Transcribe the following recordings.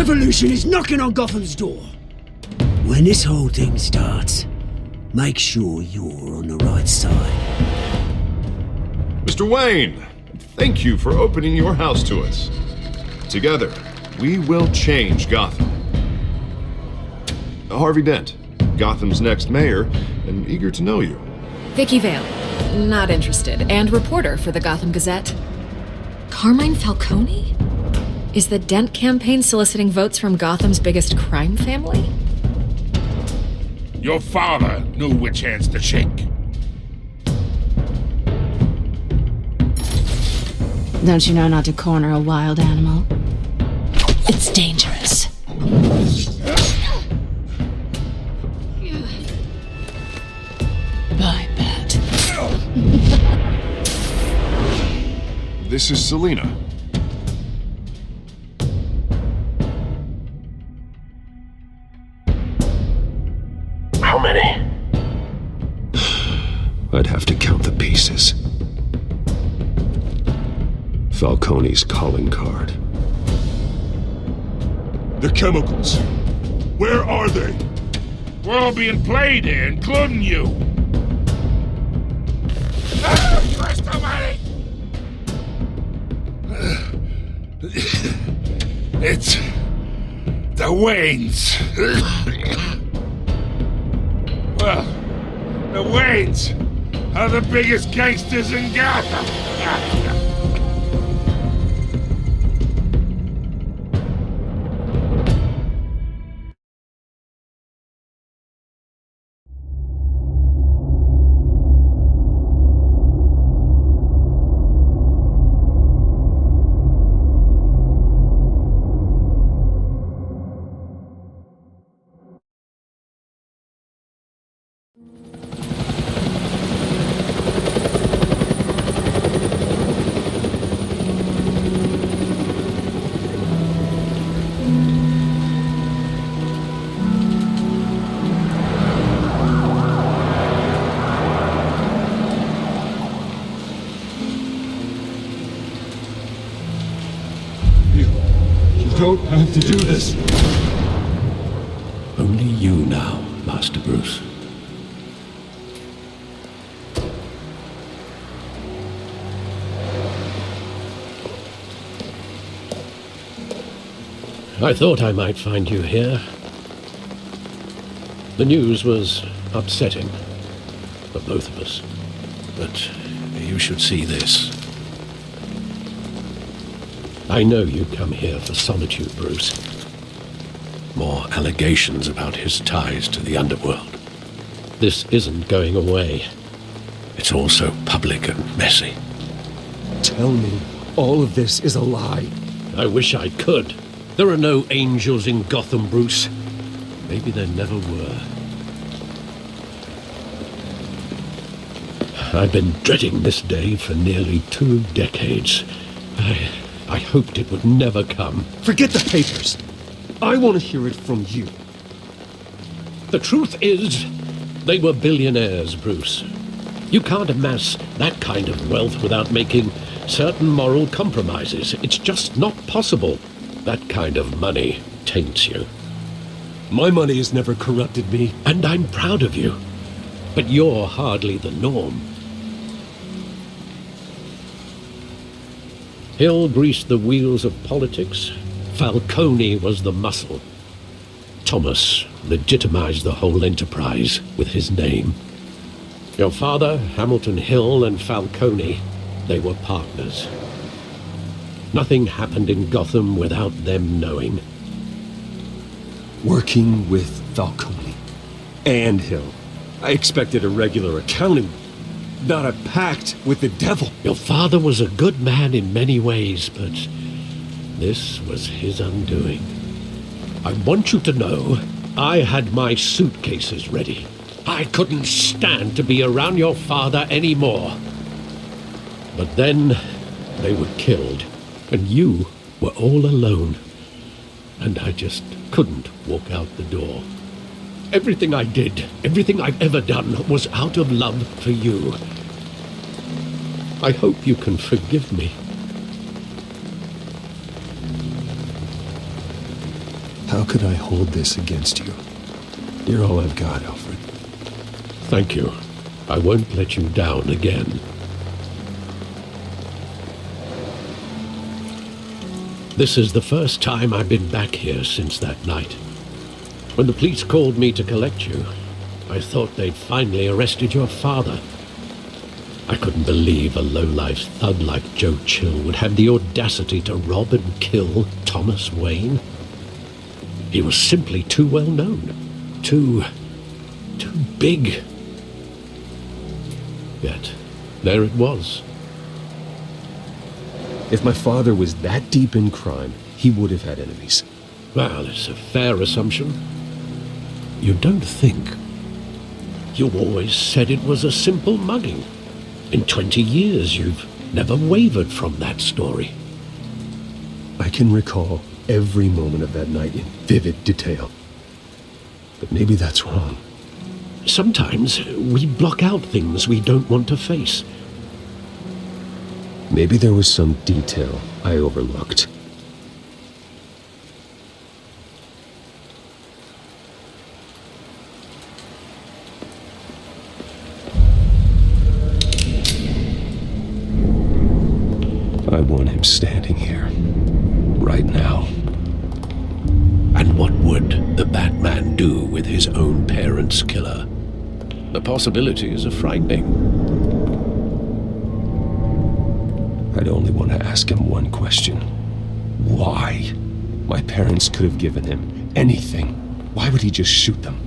revolution is knocking on Gotham's door. When this whole thing starts, make sure you're on the right side. Mr. Wayne, thank you for opening your house to us. Together, we will change Gotham. Harvey Dent, Gotham's next mayor, and eager to know you. Vicky Vale, not interested, and reporter for the Gotham Gazette. Carmine Falcone? Is the Dent campaign soliciting votes from Gotham's biggest crime family? Your father knew which hands to shake. Don't you know not to corner a wild animal? It's dangerous. Bye, Bat. This is Selina. How many? I'd have to count the pieces. Falcone's calling card. The chemicals. Where are they? We're all being played here, including you. Christ almighty! It's the Waynes. Well, the Waynes are the biggest gangsters in Gotham. Don't have to do this. Only you now, Master Bruce. I thought I might find you here. The news was upsetting for both of us. But you should see this. I know you come here for solitude, Bruce. More allegations about his ties to the underworld. This isn't going away. It's all so public and messy. Tell me, all of this is a lie. I wish I could. There are no angels in Gotham, Bruce. Maybe there never were. I've been dreading this day for nearly 2 decades. I hoped it would never come. Forget the papers. I want to hear it from you. The truth is, they were billionaires, Bruce. You can't amass that kind of wealth without making certain moral compromises. It's just not possible. That kind of money taints you. My money has never corrupted me. And I'm proud of you. But you're hardly the norm. Hill greased the wheels of politics. Falcone was the muscle. Thomas legitimized the whole enterprise with his name. Your father, Hamilton Hill, and Falcone, they were partners. Nothing happened in Gotham without them knowing. Working with Falcone and Hill. I expected a regular accounting, not a pact with the devil. Your father was a good man in many ways, but this was his undoing. I want you to know, I had my suitcases ready. I couldn't stand to be around your father anymore. But then they were killed, and you were all alone. And I just couldn't walk out the door. Everything I did, everything I've ever done, was out of love for you. I hope you can forgive me. How could I hold this against you? You're all I've got, Alfred. Thank you. I won't let you down again. This is the first time I've been back here since that night. When the police called me to collect you, I thought they'd finally arrested your father. I couldn't believe a low-life thug like Joe Chill would have the audacity to rob and kill Thomas Wayne. He was simply too well known. Too big. Yet, there it was. If my father was that deep in crime, he would have had enemies. Well, it's a fair assumption. You don't think? You always said it was a simple mugging. In 20 years, you've never wavered from that story. I can recall every moment of that night in vivid detail. But maybe that's wrong. Sometimes we block out things we don't want to face. Maybe there was some detail I overlooked. I want him standing here, right now. And what would the Batman do with his own parents' killer? The possibilities are frightening. I'd only want to ask him one question. Why? My parents could have given him anything. Why would he just shoot them?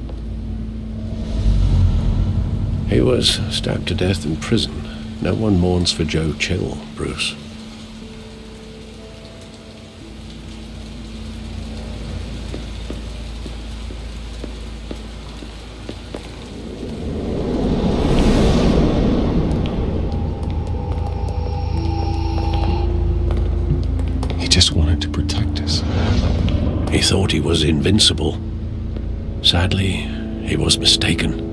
He was stabbed to death in prison. No one mourns for Joe Chill, Bruce. Just wanted to protect us. He thought he was invincible. Sadly, he was mistaken.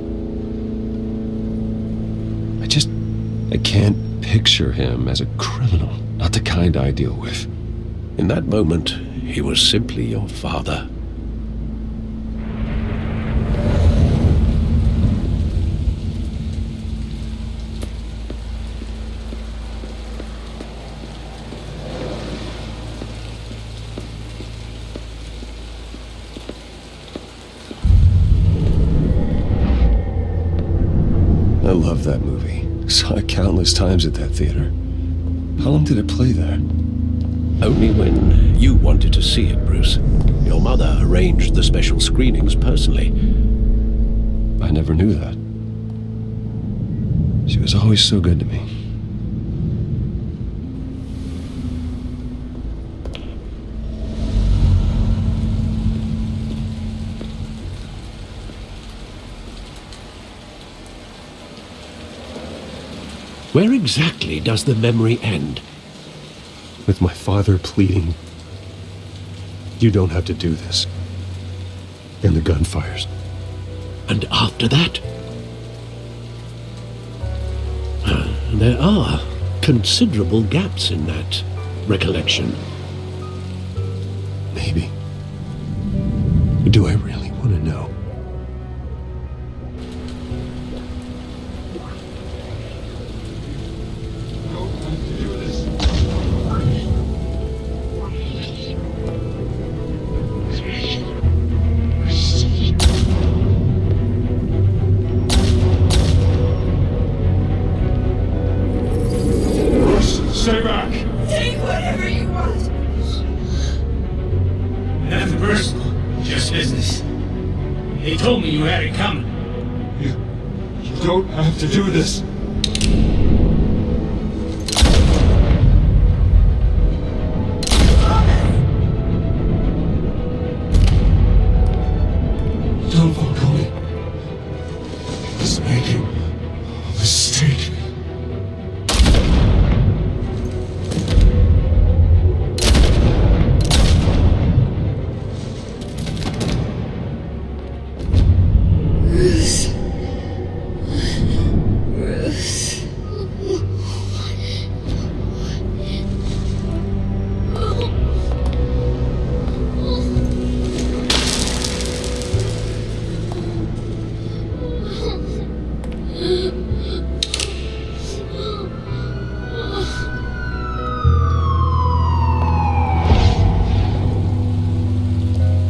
I can't picture him as a criminal, not the kind I deal with. In that moment, he was simply your father. I love that movie. Saw it countless times at that theater. How long did it play there? Only when you wanted to see it, Bruce. Your mother arranged the special screenings personally. I never knew that. She was always so good to me. Where exactly does the memory end? With my father pleading, "You don't have to do this." And the gun fires. And after that? There are considerable gaps in that recollection. Maybe. Do I really want to know? Stay back! Take whatever you want! Nothing personal, just business. They told me you had it coming. You don't have to do this. Don't Falcone. I was making a mistake. Bruce.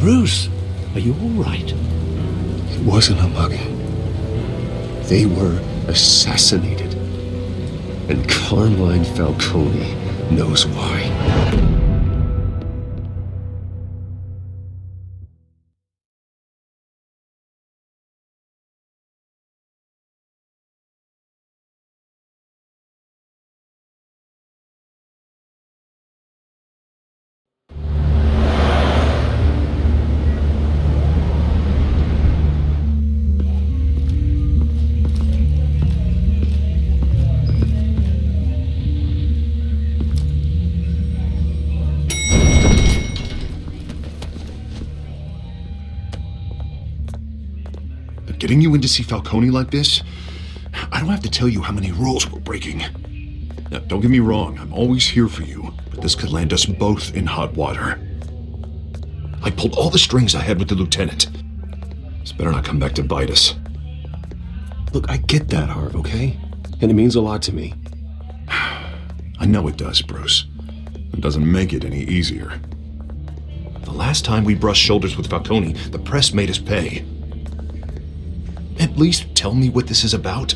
Bruce, are you all right? It wasn't a mugging. They were assassinated. And Carmine Falcone knows why. Getting you in to see Falcone like this? I don't have to tell you how many rules we're breaking. Now, don't get me wrong, I'm always here for you, but this could land us both in hot water. I pulled all the strings I had with the lieutenant. This better not come back to bite us. Look, I get that, Harv, okay? And it means a lot to me. I know it does, Bruce. It doesn't make it any easier. The last time we brushed shoulders with Falcone, the press made us pay. At least tell me what this is about.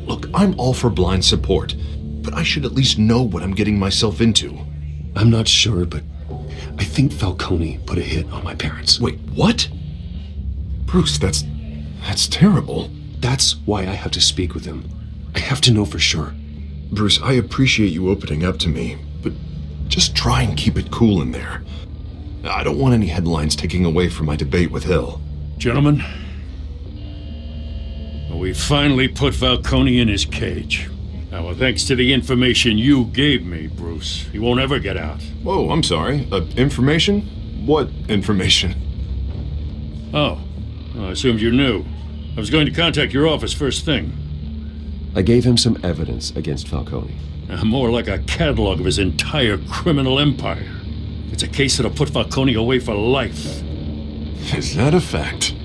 Look, I'm all for blind support, but I should at least know what I'm getting myself into. I'm not sure, but I think Falcone put a hit on my parents. Wait, what? Bruce, that's terrible. That's why I have to speak with him. I have to know for sure. Bruce, I appreciate you opening up to me, but just try and keep it cool in there. I don't want any headlines taking away from my debate with Hill. Gentlemen, we finally put Falcone in his cage. Now, thanks to the information you gave me, Bruce, he won't ever get out. Whoa, I'm sorry. Information? What information? Oh, well, I assumed you knew. I was going to contact your office first thing. I gave him some evidence against Falcone. More like a catalog of his entire criminal empire. It's a case that'll put Falcone away for life. Is that a fact?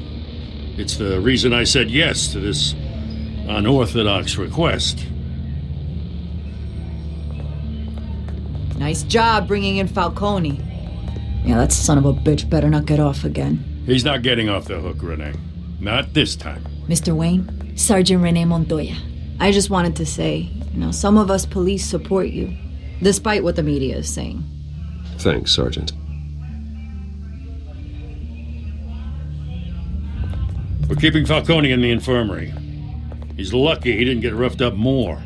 It's the reason I said yes to this unorthodox request. Nice job bringing in Falcone. Yeah, that son of a bitch better not get off again. He's not getting off the hook, Renee. Not this time. Mr. Wayne, Sergeant Renee Montoya. I just wanted to say, some of us police support you, despite what the media is saying. Thanks, Sergeant. We're keeping Falcone in the infirmary. He's lucky he didn't get roughed up more.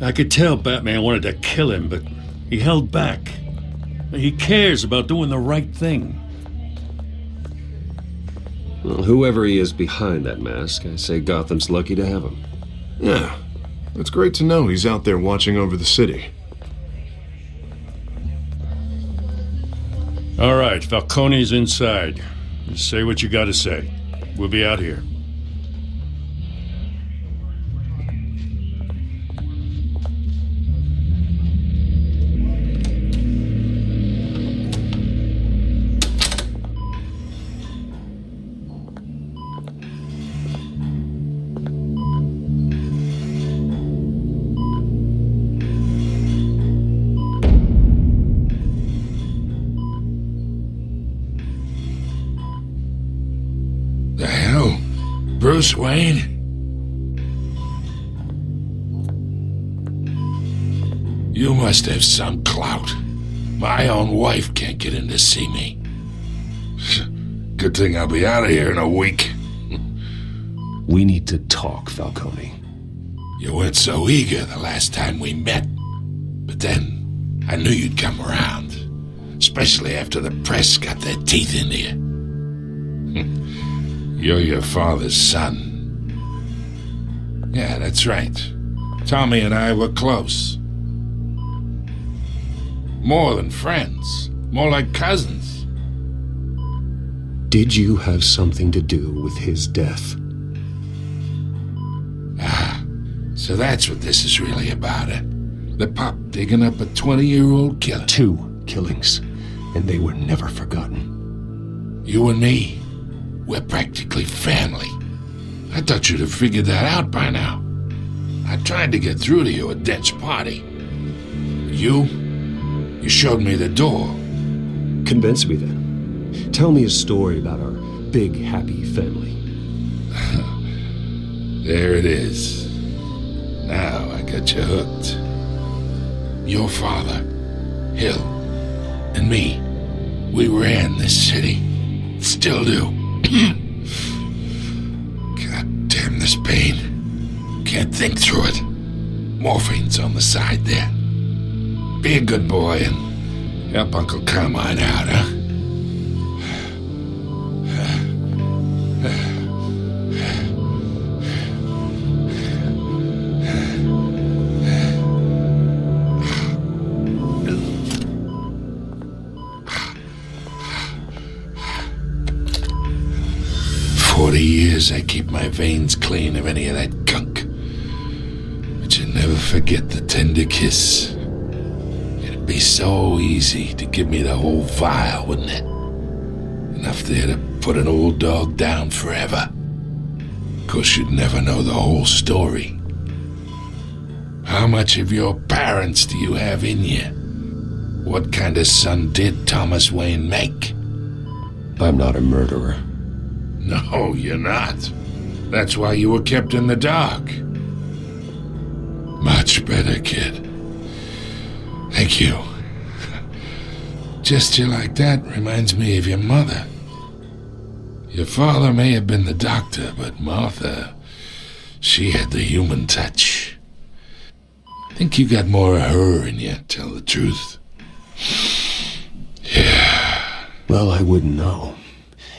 I could tell Batman wanted to kill him, but he held back. He cares about doing the right thing. Well, whoever he is behind that mask, I say Gotham's lucky to have him. Yeah, it's great to know he's out there watching over the city. All right, Falcone's inside. Just say what you gotta say. We'll be out here. Bruce Wayne? You must have some clout. My own wife can't get in to see me. Good thing I'll be out of here in a week. We need to talk, Falcone. You weren't so eager the last time we met. But then, I knew you'd come around. Especially after the press got their teeth into you. You're your father's son. Yeah, that's right. Tommy and I were close. More than friends. More like cousins. Did you have something to do with his death? Ah, so that's what this is really about, eh? The pup digging up a 20-year-old killer. 2 killings, and they were never forgotten. You and me, we're practically family. I thought you'd have figured that out by now. I tried to get through to you at Dent's party. You showed me the door. Convince me then. Tell me a story about our big, happy family. There it is. Now I got you hooked. Your father, Hill, and me, we ran this city. Still do. God damn this pain. Can't think through it. Morphine's on the side there. Be a good boy and help Uncle Carmine out, huh? 40 years I keep my veins clean of any of that gunk. But you never forget the tender kiss. It'd be so easy to give me the whole vial, wouldn't it? Enough there to put an old dog down forever. Of course, you'd never know the whole story. How much of your parents do you have in you? What kind of son did Thomas Wayne make? I'm not a murderer. No, you're not. That's why you were kept in the dark. Much better, kid. Thank you. Gesture like that reminds me of your mother. Your father may have been the doctor, but Martha, she had the human touch. I think you got more of her in you, tell the truth. Yeah. Well, I wouldn't know.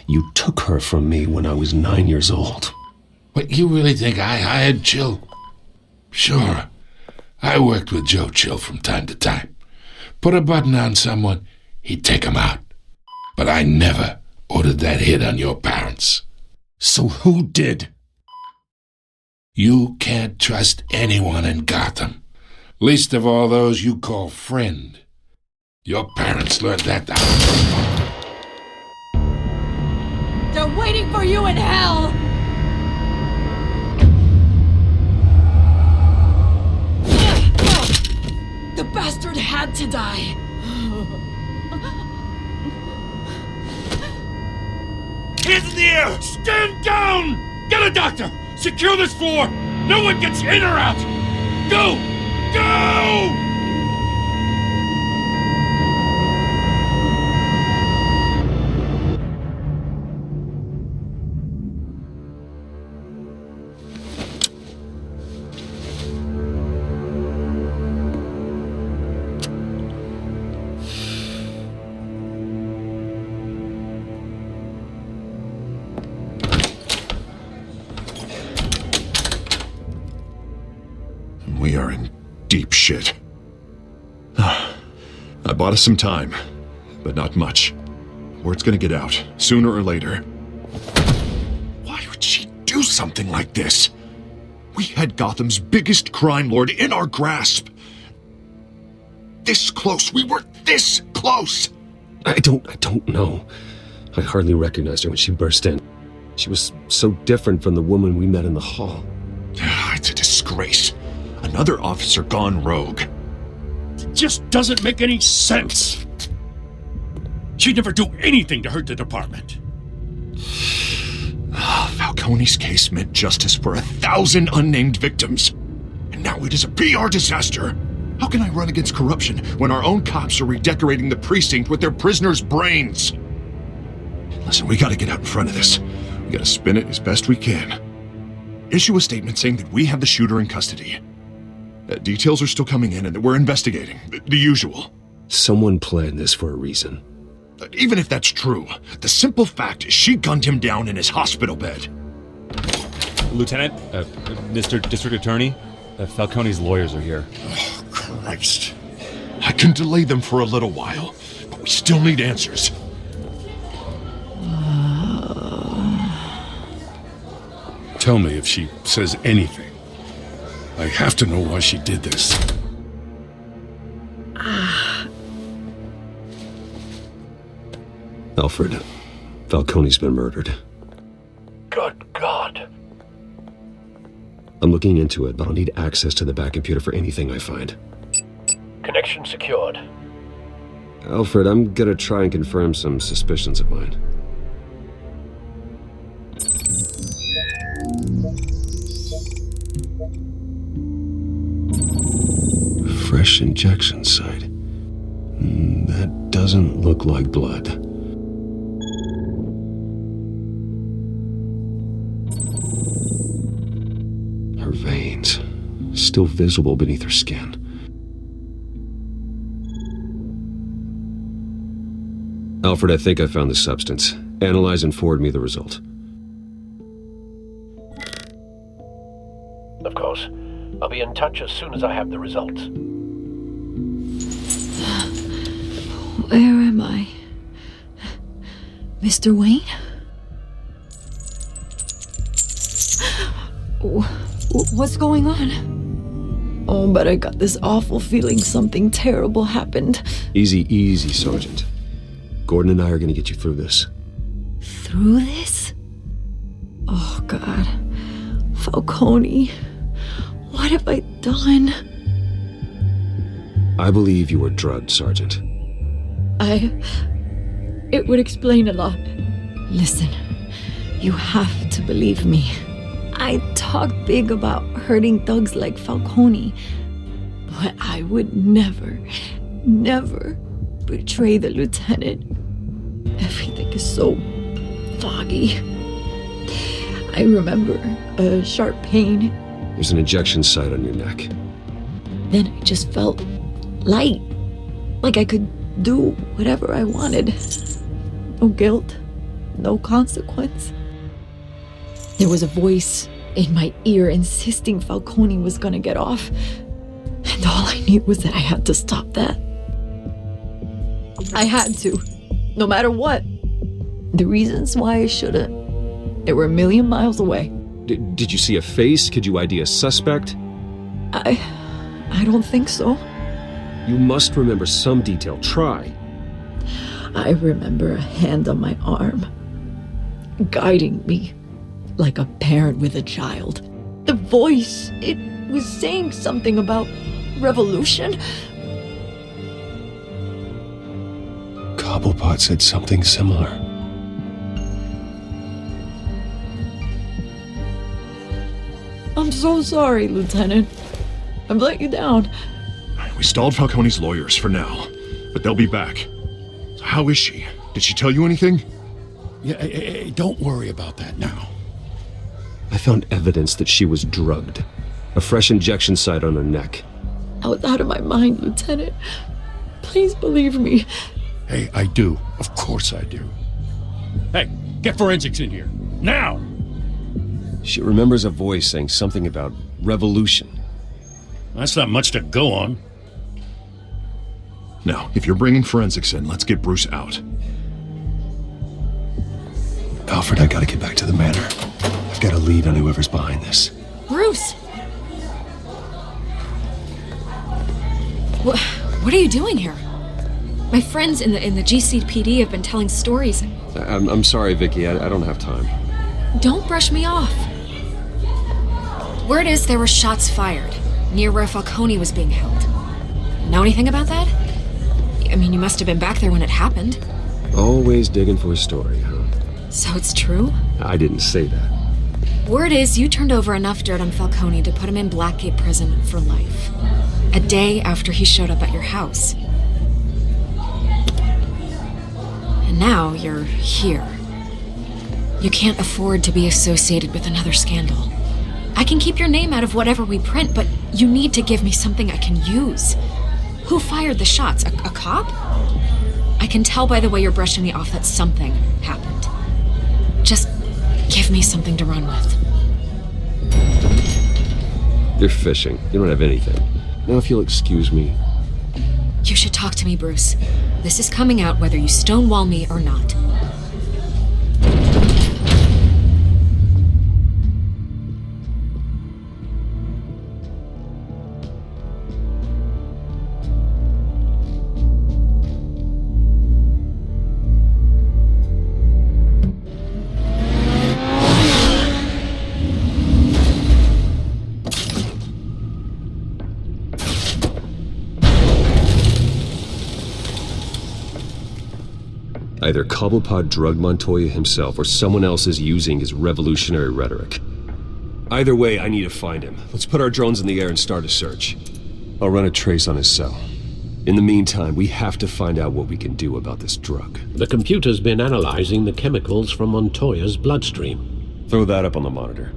You took her from me when I was 9 years old. What, you really think I hired Chill? Sure. I worked with Joe Chill from time to time. Put a button on someone, he'd take him out. But I never ordered that hit on your parents. So who did? You can't trust anyone in Gotham. Least of all those you call friend. Your parents learned that the They're waiting for you in hell! The bastard had to die. Hands in the air! Stand down! Get a doctor! Secure this floor! No one gets in or out! Go! Go! We are in deep shit. I bought us some time, but not much. Word's gonna get out, sooner or later. Why would she do something like this? We had Gotham's biggest crime lord in our grasp. This close, we were this close! I don't know. I hardly recognized her when she burst in. She was so different from the woman we met in the hall. It's a disgrace. Another officer gone rogue. It just doesn't make any sense. She'd never do anything to hurt the department. Falcone's case meant justice for 1,000 unnamed victims. And now it is a PR disaster. How can I run against corruption when our own cops are redecorating the precinct with their prisoners' brains? Listen, we gotta get out in front of this. We gotta spin it as best we can. Issue a statement saying that we have the shooter in custody. Details are still coming in and that we're investigating. The usual. Someone planned this for a reason. Even if that's true, the simple fact is she gunned him down in his hospital bed. Lieutenant, Mr. District Attorney, Falcone's lawyers are here. Oh, Christ. I can delay them for a little while, but we still need answers. Tell me if she says anything. I have to know why she did this. Alfred, Falcone's been murdered. Good God. I'm looking into it, but I'll need access to the back computer for anything I find. Connection secured. Alfred, I'm gonna try and confirm some suspicions of mine. Fresh injection site. That doesn't look like blood. Her veins, still visible beneath her skin. Alfred, I think I found the substance. Analyze and forward me the result. Of course. I'll be in touch as soon as I have the results. Where am I? Mr. Wayne? What's going on? Oh, but I got this awful feeling something terrible happened. Easy, easy, Sergeant. Gordon and I are gonna get you through this. Through this? Oh, God. Falcone. What have I done? I believe you were drugged, Sergeant. It would explain a lot. Listen, you have to believe me. I talk big about hurting thugs like Falcone, but I would never betray the lieutenant. Everything is so foggy. I remember a sharp pain. There's an injection site on your neck. Then I just felt light, like I could do whatever I wanted. No guilt, no consequence. There was a voice in my ear insisting Falcone was gonna get off, and all I knew was that I had to stop that. I had to, no matter what. The reasons why I shouldn't, they were a million miles away. Did you see a face? Could you ID a suspect? I don't think so. You must remember some detail. Try. I remember a hand on my arm, guiding me like a parent with a child. The voice, it was saying something about revolution. Cobblepot said something similar. I'm so sorry, Lieutenant. I've let you down. We stalled Falcone's lawyers for now, but they'll be back. So how is she? Did she tell you anything? Yeah, don't worry about that now. I found evidence that she was drugged. A fresh injection site on her neck. I was out of my mind, Lieutenant. Please believe me. Hey, I do. Of course I do. Hey, get forensics in here. Now! She remembers a voice saying something about revolution. That's not much to go on. Now, if you're bringing forensics in, let's get Bruce out. Alfred, I gotta get back to the manor. I've got a lead on whoever's behind this. Bruce! What are you doing here? My friends in the GCPD have been telling stories. I'm sorry, Vicky. I don't have time. Don't brush me off. Word is there were shots fired near where Falcone was being held. Know anything about that? I mean, you must have been back there when it happened. Always digging for a story, huh? So it's true? I didn't say that. Word is you turned over enough dirt on Falcone to put him in Blackgate Prison for life. A day after he showed up at your house. And now you're here. You can't afford to be associated with another scandal. I can keep your name out of whatever we print, but you need to give me something I can use. Who fired the shots? A cop? I can tell by the way you're brushing me off that something happened. Just give me something to run with. You're fishing. You don't have anything. Now, if you'll excuse me. You should talk to me, Bruce. This is coming out whether you stonewall me or not. Either Cobblepot drugged Montoya himself or someone else is using his revolutionary rhetoric. Either way, I need to find him. Let's put our drones in the air and start a search. I'll run a trace on his cell. In the meantime, we have to find out what we can do about this drug. The computer's been analyzing the chemicals from Montoya's bloodstream. Throw that up on the monitor.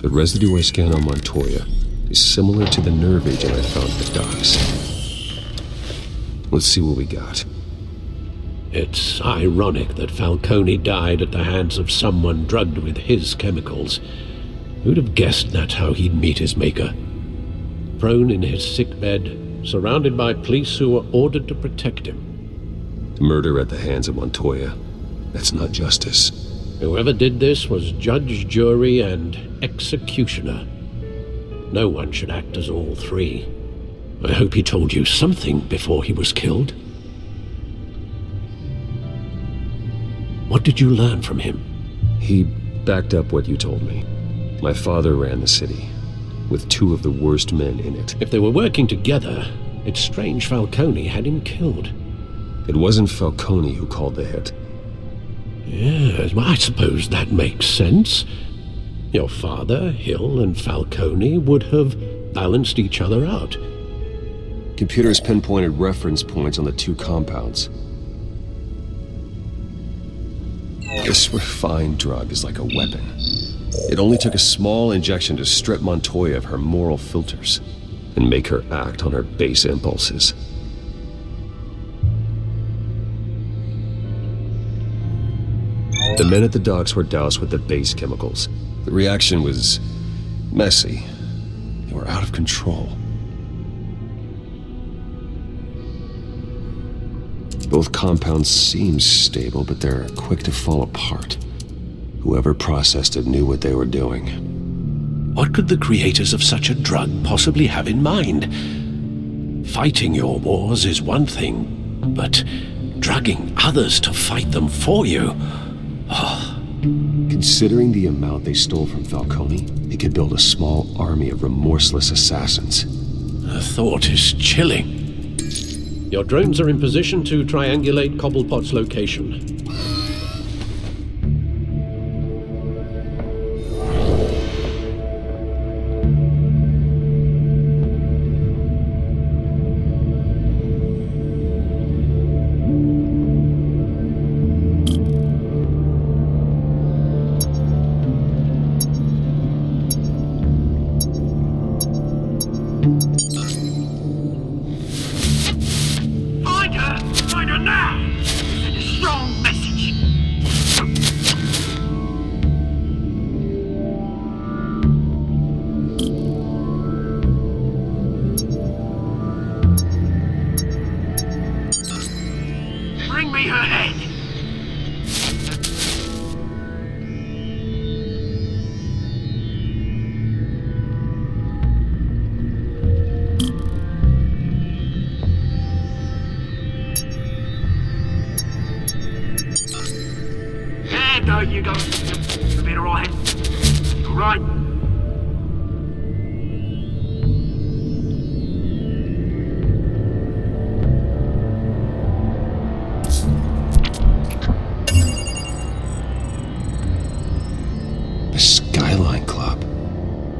The residue I scan on Montoya is similar to the nerve agent I found at the docks. Let's see what we got. It's ironic that Falcone died at the hands of someone drugged with his chemicals. Who'd have guessed that's how he'd meet his maker? Prone in his sickbed, surrounded by police who were ordered to protect him. Murder at the hands of Montoya. That's not justice. Whoever did this was judge, jury, and executioner. No one should act as all three. I hope he told you something before he was killed. What did you learn from him? He backed up what you told me. My father ran the city, with two of the worst men in it. If they were working together, it's strange Falcone had him killed. It wasn't Falcone who called the hit. Yes, well, I suppose that makes sense. Your father, Hill, and Falcone would have balanced each other out. Computers pinpointed reference points on the two compounds. This refined drug is like a weapon. It only took a small injection to strip Montoya of her moral filters and make her act on her base impulses. The men at the docks were doused with the base chemicals. The reaction was messy. They were out of control. Both compounds seem stable, but they're quick to fall apart. Whoever processed it knew what they were doing. What could the creators of such a drug possibly have in mind? Fighting your wars is one thing, but drugging others to fight them for you? Oh. Considering the amount they stole from Falcone, they could build a small army of remorseless assassins. The thought is chilling. Your drones are in position to triangulate Cobblepot's location. You go. You'll be alright. Alright. The Skyline Club.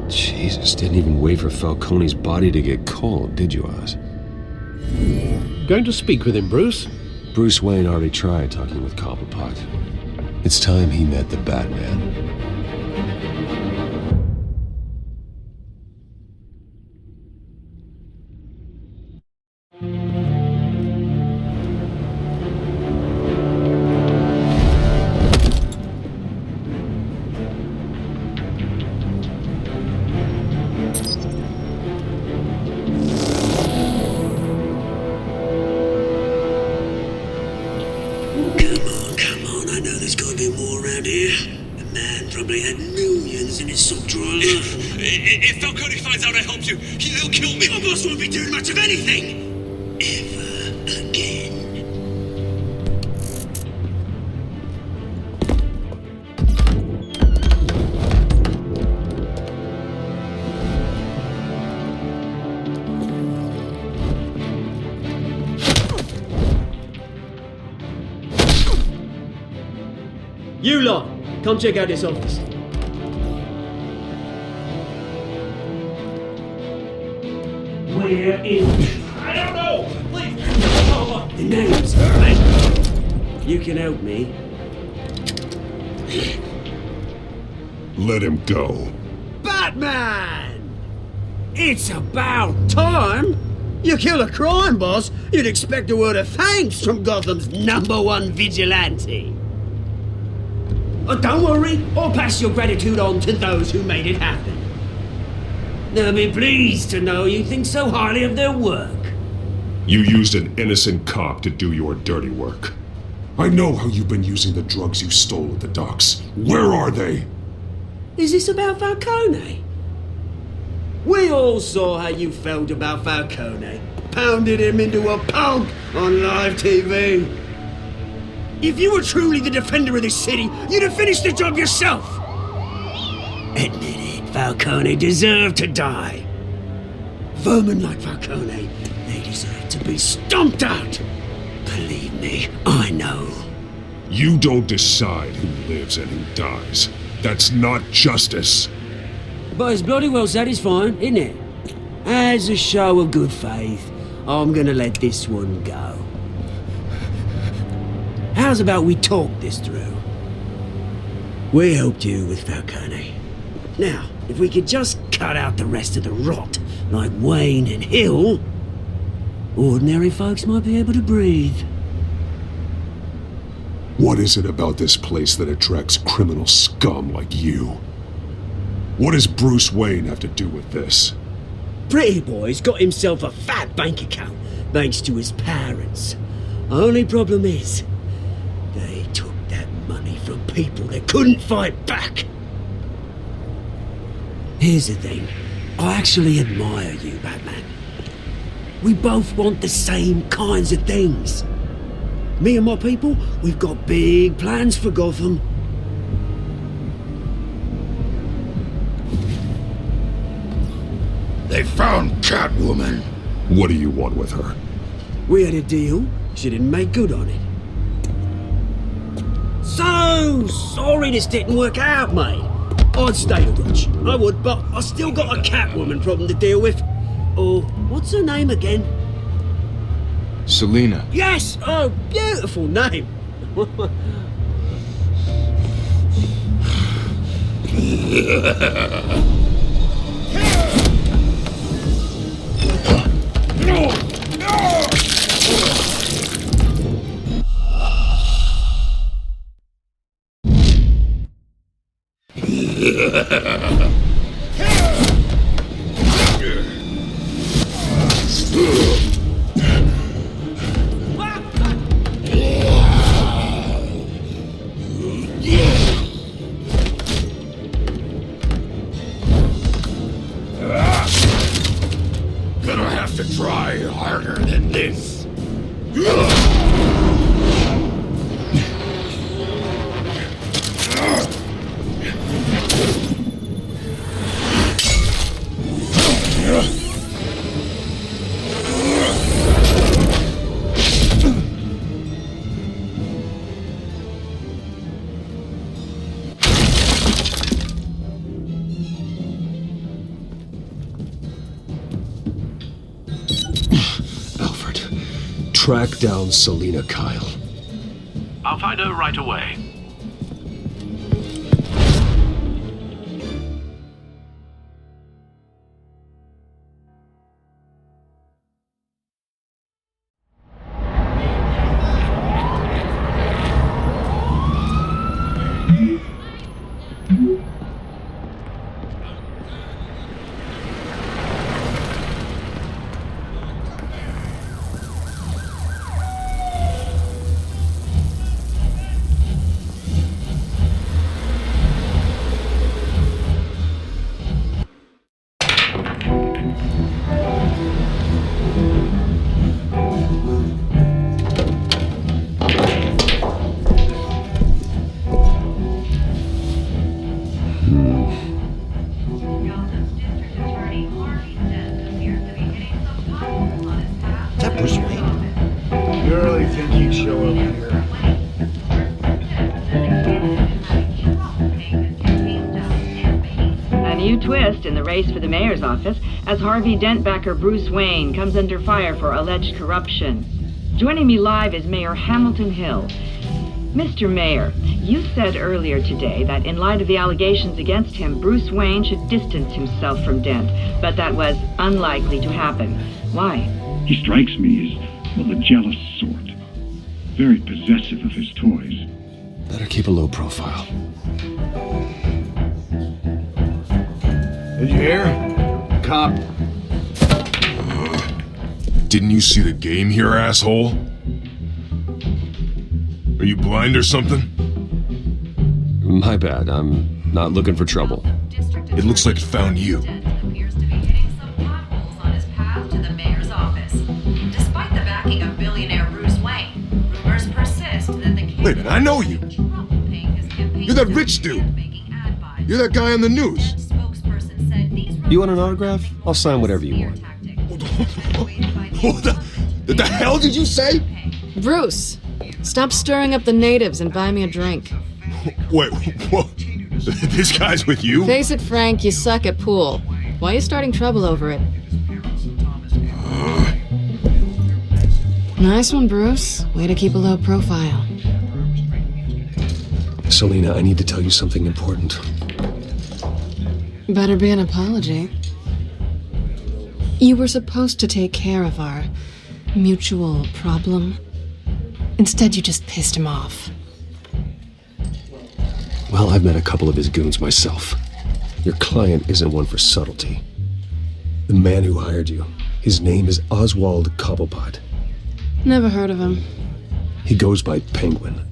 Jesus, didn't even wait for Falcone's body to get cold, did you, Oz? Going to speak with him, Bruce? Bruce Wayne already tried talking with Cobblepot. It's time he met the Batman. If Falcone finds out I helped you, he'll kill me. Your boss won't be doing much of anything. Ever again. You lot, come check out this office. We're in. I don't know! Please! The name's right. You can help me. Let him go. Batman! It's about time! You kill a crime boss, you'd expect a word of thanks from Gotham's #1 vigilante. Oh, don't worry, I'll pass your gratitude on to those who made it happen. They'll be pleased to know you think so highly of their work. You used an innocent cop to do your dirty work. I know how you've been using the drugs you stole at the docks. Where are they? Is this about Falcone? We all saw how you felt about Falcone. Pounded him into a pulp on live TV. If you were truly the defender of this city, you'd have finished the job yourself. Admit it, Falcone deserved to die. Vermin like Falcone, they deserve to be stomped out. Believe me, I know. You don't decide who lives and who dies. That's not justice. But it's bloody well satisfying, isn't it? As a show of good faith, I'm gonna let this one go. How's about we talk this through? We helped you with Falcone. Now, if we could just cut out the rest of the rot, like Wayne and Hill, ordinary folks might be able to breathe. What is it about this place that attracts criminal scum like you? What does Bruce Wayne have to do with this? Pretty boy's got himself a fat bank account, thanks to his parents. Only problem is, they took that money from people that couldn't fight back. Here's the thing, I actually admire you, Batman. We both want the same kinds of things. Me and my people, we've got big plans for Gotham. They found Catwoman. What do you want with her? We had a deal, she didn't make good on it. So sorry this didn't work out, mate. I'd stay to watch, I would, but I still got a Catwoman problem to deal with. Oh, what's her name again? Selina. Yes! Oh, beautiful name. Gonna have to try harder than this. Track down Selina Kyle. I'll find her right away. You really think he'd show up here? twist in the race for the mayor's office as Harvey Dent-backer Bruce Wayne comes under fire for alleged corruption. Joining me live is Mayor Hamilton Hill. Mr. Mayor, you said earlier today that in light of the allegations against him, Bruce Wayne should distance himself from Dent, but that was unlikely to happen. Why? He strikes me as, well, the jealous sort. Very possessive of his toys. Better keep a low profile. Did you hear? Cop. Didn't you see the game here, asshole? Are you blind or something? My bad, I'm not looking for trouble. It looks like it found you. Appears to be hitting some potholes on his path to the mayor's office. Despite the backing of billionaire Bruce Wayne, rumors persist that the Wait a minute, I know you. You're that rich dude. You're that guy on the news. You want an autograph? I'll sign whatever you want. What the hell did you say? Bruce, stop stirring up the natives and buy me a drink. Wait, what? This guy's with you? Face it, Frank, you suck at pool. Why are you starting trouble over it? Nice one, Bruce. Way to keep a low profile. Selina, I need to tell you something important. Better be an apology. You were supposed to take care of our mutual problem. Instead, you just pissed him off. Well, I've met a couple of his goons myself. Your client isn't one for subtlety. The man who hired you, his name is Oswald Cobblepot. Never heard of him. He goes by Penguin.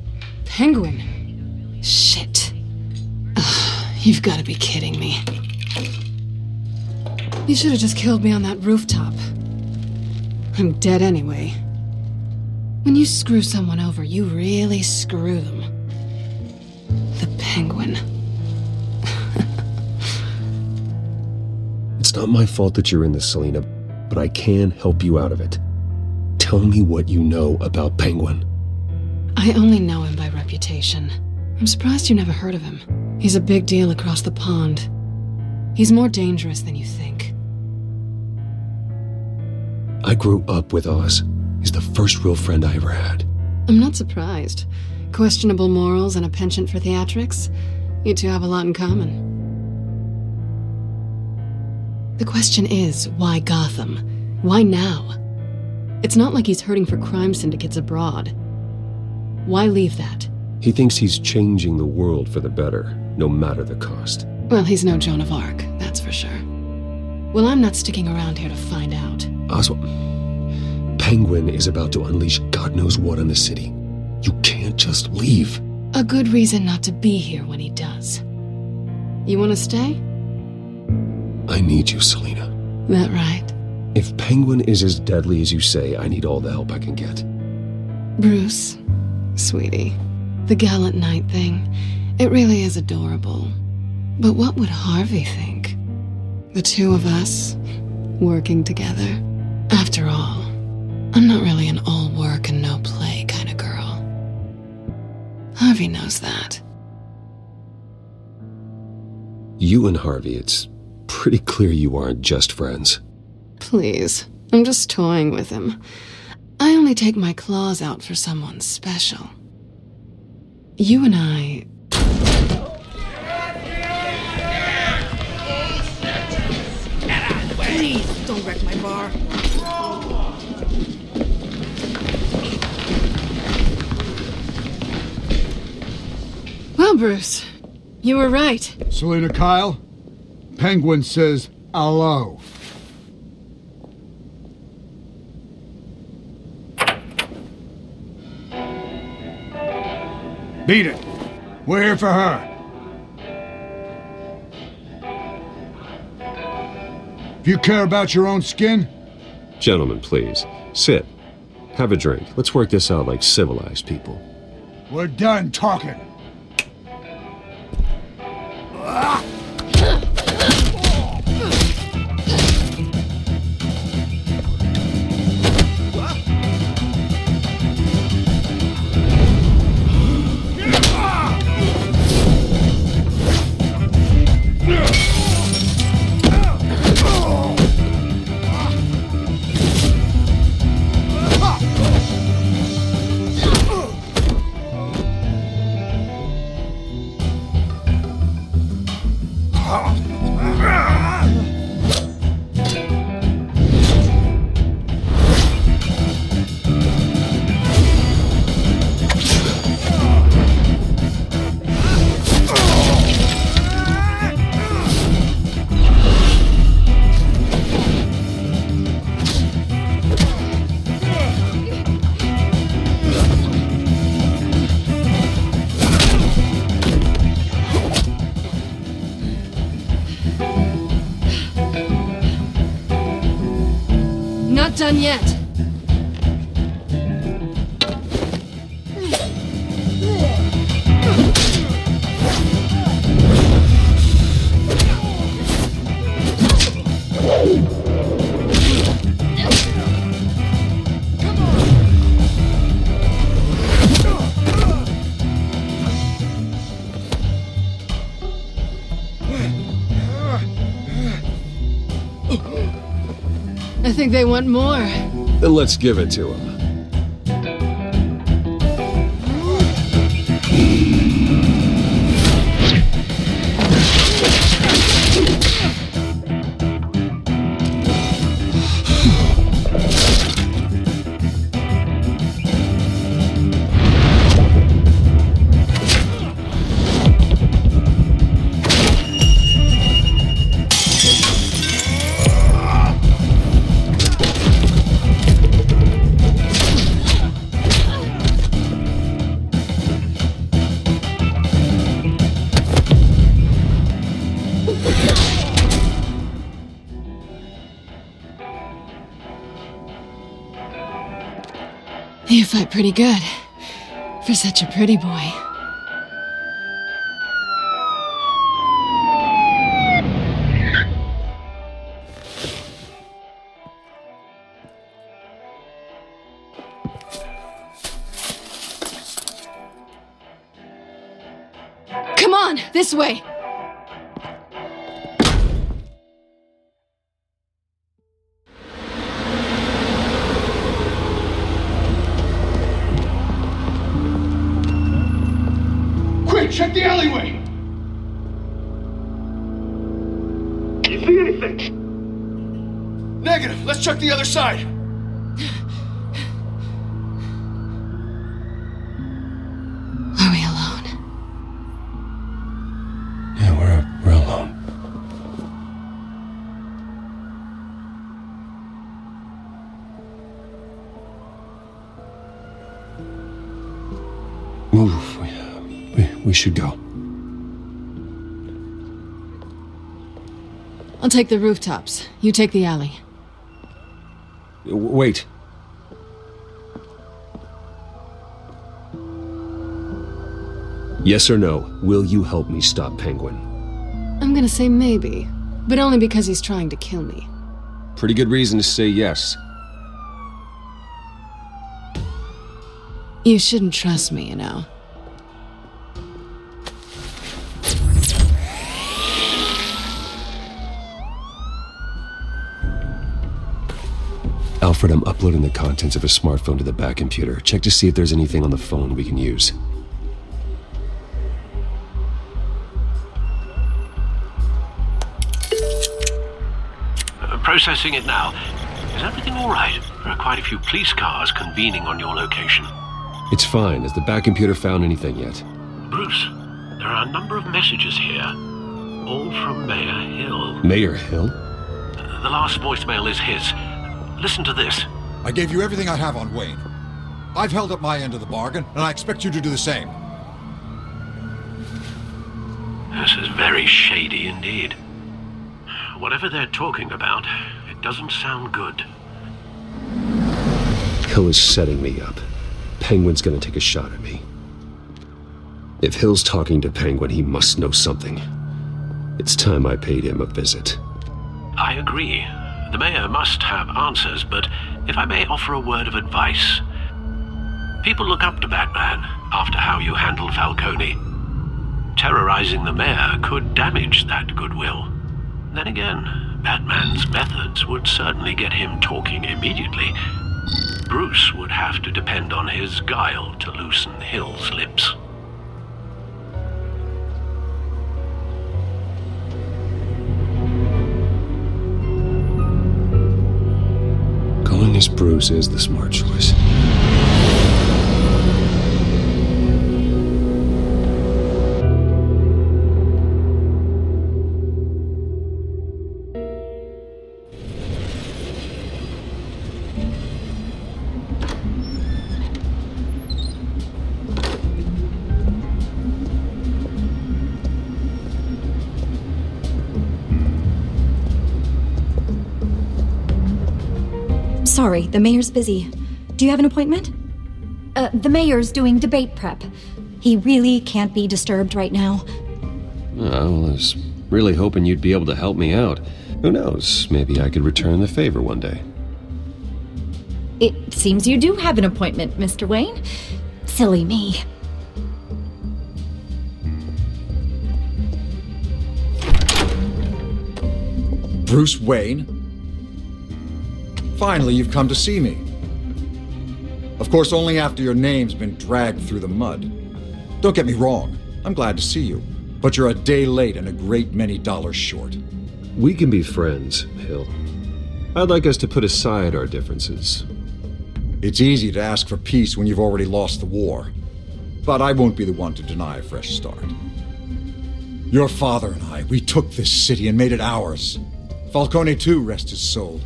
Penguin? Shit. Ugh, you've got to be kidding me. You should have just killed me on that rooftop. I'm dead anyway. When you screw someone over, you really screw them. The Penguin. It's not my fault that you're in this, Selina, but I can help you out of it. Tell me what you know about Penguin. I only know him by reputation. I'm surprised you never heard of him. He's a big deal across the pond. He's more dangerous than you think. I grew up with Oz. He's the first real friend I ever had. I'm not surprised. Questionable morals and a penchant for theatrics. You two have a lot in common. The question is, why Gotham? Why now? It's not like he's hurting for crime syndicates abroad. Why leave that? He thinks he's changing the world for the better, no matter the cost. Well, he's no Joan of Arc, that's for sure. Well, I'm not sticking around here to find out. Oswald, Penguin is about to unleash God knows what on the city. You can't just leave. A good reason not to be here when he does. You want to stay? I need you, Selina. That right? If Penguin is as deadly as you say, I need all the help I can get. Bruce, sweetie, the gallant knight thing, it really is adorable. But what would Harvey think? The two of us, working together. After all, I'm not really an all work and no play kind of girl. Harvey knows that. You and Harvey, it's pretty clear you aren't just friends. Please, I'm just toying with him. I only take my claws out for someone special. You and I... Please, don't wreck my bar. Well, Bruce, you were right. Selina Kyle, Penguin says hello. Beat it. We're here for her. If you care about your own skin... Gentlemen, please. Sit. Have a drink. Let's work this out like civilized people. We're done talking. not done yet. I think they want more. Then let's give it to him. You fight pretty good, for such a pretty boy. Come on, this way! Check the alleyway! You see anything? Negative. Let's check the other side. Are we alone? Yeah, we're alone. Move. We should go. I'll take the rooftops. You take the alley. Wait. Yes or no, will you help me stop Penguin? I'm gonna say maybe, but only because he's trying to kill me. Pretty good reason to say yes. You shouldn't trust me, you know. Alfred, I'm uploading the contents of a smartphone to the back computer. Check to see if there's anything on the phone we can use. Processing it now. Is everything all right? There are quite a few police cars convening on your location. It's fine. Has the back computer found anything yet? Bruce, there are a number of messages here. All from Mayor Hill. Mayor Hill? The last voicemail is his. Listen to this. I gave you everything I have on Wayne. I've held up my end of the bargain, and I expect you to do the same. This is very shady indeed. Whatever they're talking about, it doesn't sound good. Hill is setting me up. Penguin's gonna take a shot at me. If Hill's talking to Penguin, he must know something. It's time I paid him a visit. I agree. The mayor must have answers, but if I may offer a word of advice. People look up to Batman after how you handled Falcone. Terrorizing the mayor could damage that goodwill. Then again, Batman's methods would certainly get him talking immediately. Bruce would have to depend on his guile to loosen Hill's lips. Going as Bruce is the smart choice. Sorry, the mayor's busy. Do you have an appointment? The mayor's doing debate prep. He really can't be disturbed right now. Oh, I was really hoping you'd be able to help me out. Who knows, maybe I could return the favor one day. It seems you do have an appointment, Mr. Wayne. Silly me. Bruce Wayne? Finally, you've come to see me. Of course, only after your name's been dragged through the mud. Don't get me wrong, I'm glad to see you, but you're a day late and a great many dollars short. We can be friends, Hill. I'd like us to put aside our differences. It's easy to ask for peace when you've already lost the war, but I won't be the one to deny a fresh start. Your father and I, we took this city and made it ours. Falcone too, rest his soul.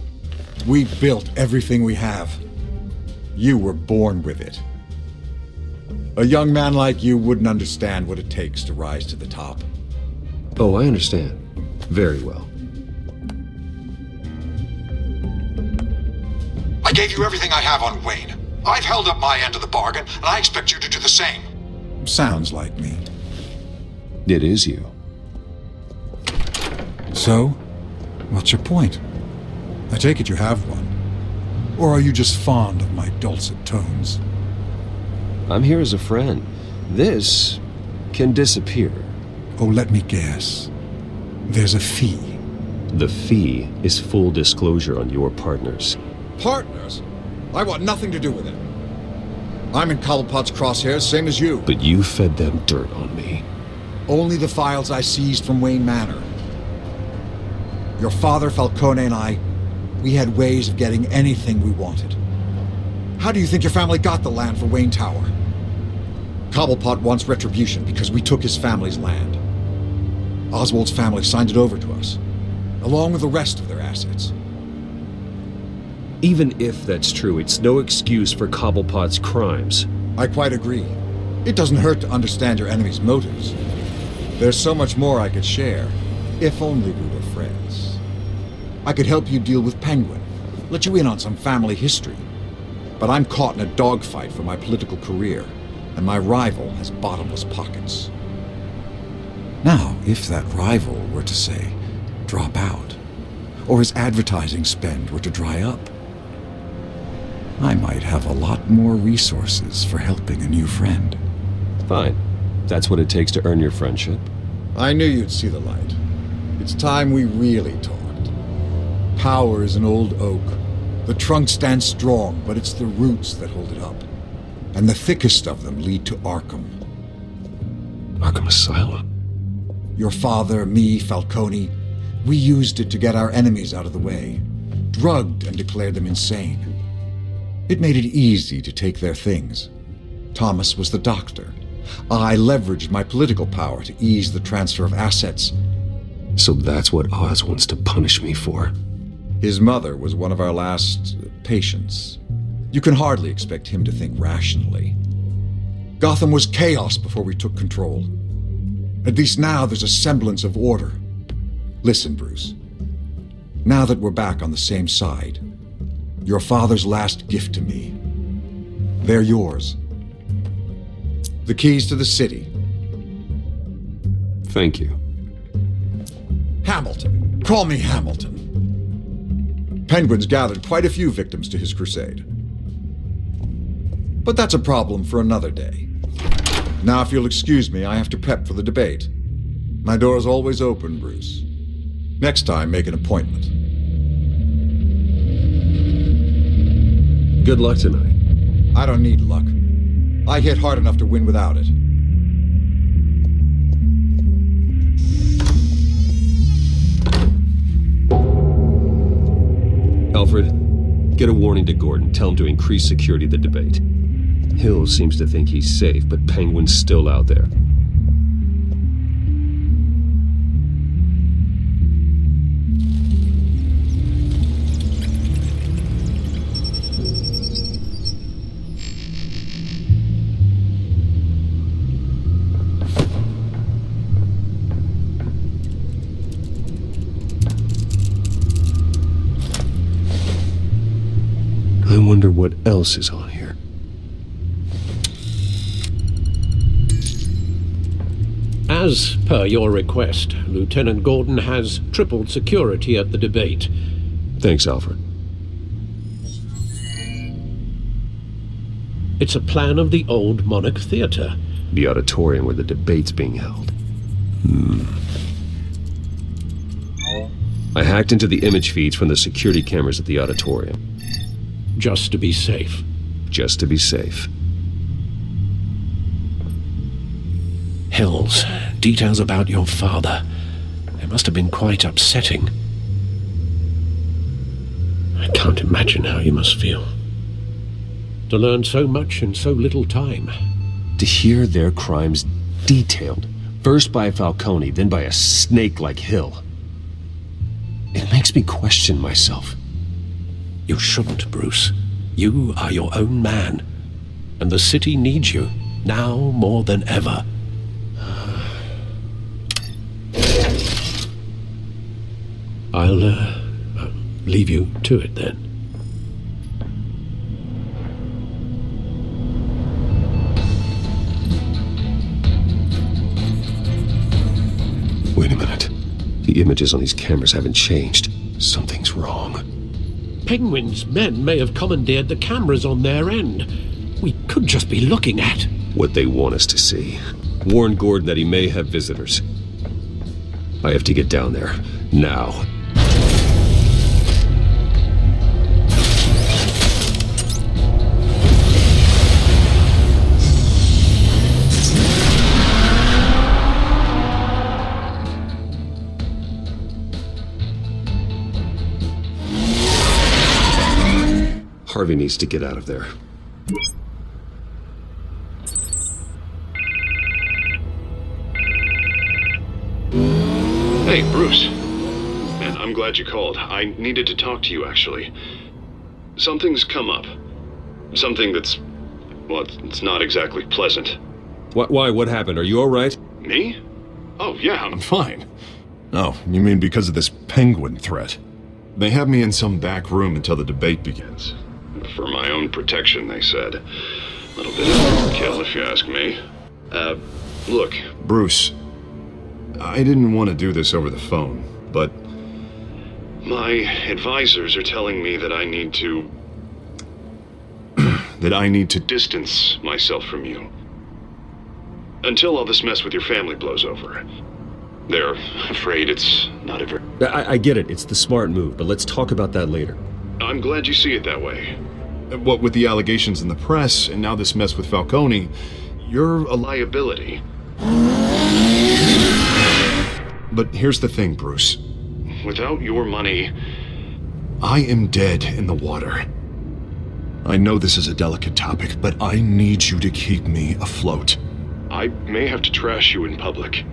We built everything we have. You were born with it. A young man like you wouldn't understand what it takes to rise to the top. Oh, I understand. Very well. I gave you everything I have on Wayne. I've held up my end of the bargain, and I expect you to do the same. Sounds like me. It is you. So, what's your point? I take it you have one. Or are you just fond of my dulcet tones? I'm here as a friend. This can disappear. Oh, let me guess. There's a fee. The fee is full disclosure on your partners. Partners? I want nothing to do with it. I'm in Cobblepot's crosshairs, same as you. But you fed them dirt on me. Only the files I seized from Wayne Manor. Your father, Falcone, and I, we had ways of getting anything we wanted. How do you think your family got the land for Wayne Tower? Cobblepot wants retribution because we took his family's land. Oswald's family signed it over to us, along with the rest of their assets. Even if that's true, it's no excuse for Cobblepot's crimes. I quite agree. It doesn't hurt to understand your enemy's motives. There's so much more I could share, if only we were friends. I could help you deal with Penguin, let you in on some family history. But I'm caught in a dogfight for my political career, and my rival has bottomless pockets. Now, if that rival were to, say, drop out, or his advertising spend were to dry up, I might have a lot more resources for helping a new friend. Fine. That's what it takes to earn your friendship. I knew you'd see the light. It's time we really talked. Power is an old oak. The trunk stands strong, but it's the roots that hold it up. And the thickest of them lead to Arkham. Arkham Asylum? Your father, me, Falcone, we used it to get our enemies out of the way. Drugged and declared them insane. It made it easy to take their things. Thomas was the doctor. I leveraged my political power to ease the transfer of assets. So that's what Oz wants to punish me for. His mother was one of our last patients. You can hardly expect him to think rationally. Gotham was chaos before we took control. At least now there's a semblance of order. Listen, Bruce. Now that we're back on the same side, your father's last gift to me, they're yours. The keys to the city. Thank you. Hamilton. Call me Hamilton. Penguin's gathered quite a few victims to his crusade. But that's a problem for another day. Now, if you'll excuse me, I have to prep for the debate. My door's always open, Bruce. Next time, make an appointment. Good luck tonight. I don't need luck. I hit hard enough to win without it. Alfred, get a warning to Gordon. Tell him to increase security of the debate. Hill seems to think he's safe, but Penguin's still out there. I wonder what else is on here. As per your request, Lieutenant Gordon has tripled security at the debate. Thanks, Alfred. It's a plan of the old Monarch Theater. The auditorium where the debate's being held. I hacked into the image feeds from the security cameras at the auditorium. Just to be safe. Just to be safe. Hills, details about your father. They must have been quite upsetting. I can't imagine how you must feel. To learn so much in so little time. To hear their crimes detailed, first by Falcone, then by a snake like Hill. It makes me question myself. You shouldn't, Bruce. You are your own man. And the city needs you, now more than ever. I'll leave you to it then. Wait a minute. The images on these cameras haven't changed. Something's wrong. Penguin's men may have commandeered the cameras on their end. We could just be looking at what they want us to see. Warn Gordon that he may have visitors. I have to get down there. Now. Harvey needs to get out of there. Hey, Bruce. Man, I'm glad you called. I needed to talk to you, actually. Something's come up. Something that's... well, it's not exactly pleasant. Why? What happened? Are you all right? Me? Oh, yeah, I'm fine. Oh, you mean because of this penguin threat? They have me in some back room until the debate begins. For my own protection, they said. A little bit of overkill, if you ask me. Look, Bruce, I didn't want to do this over the phone, but my advisors are telling me that I need to... that I need to distance myself from you. Until all this mess with your family blows over. They're afraid it's not ever... I get it. It's the smart move, but let's talk about that later. I'm glad you see it that way. What with the allegations in the press, and now this mess with Falcone, you're a liability. But here's the thing, Bruce. Without your money, I am dead in the water. I know this is a delicate topic, but I need you to keep me afloat. I may have to trash you in public,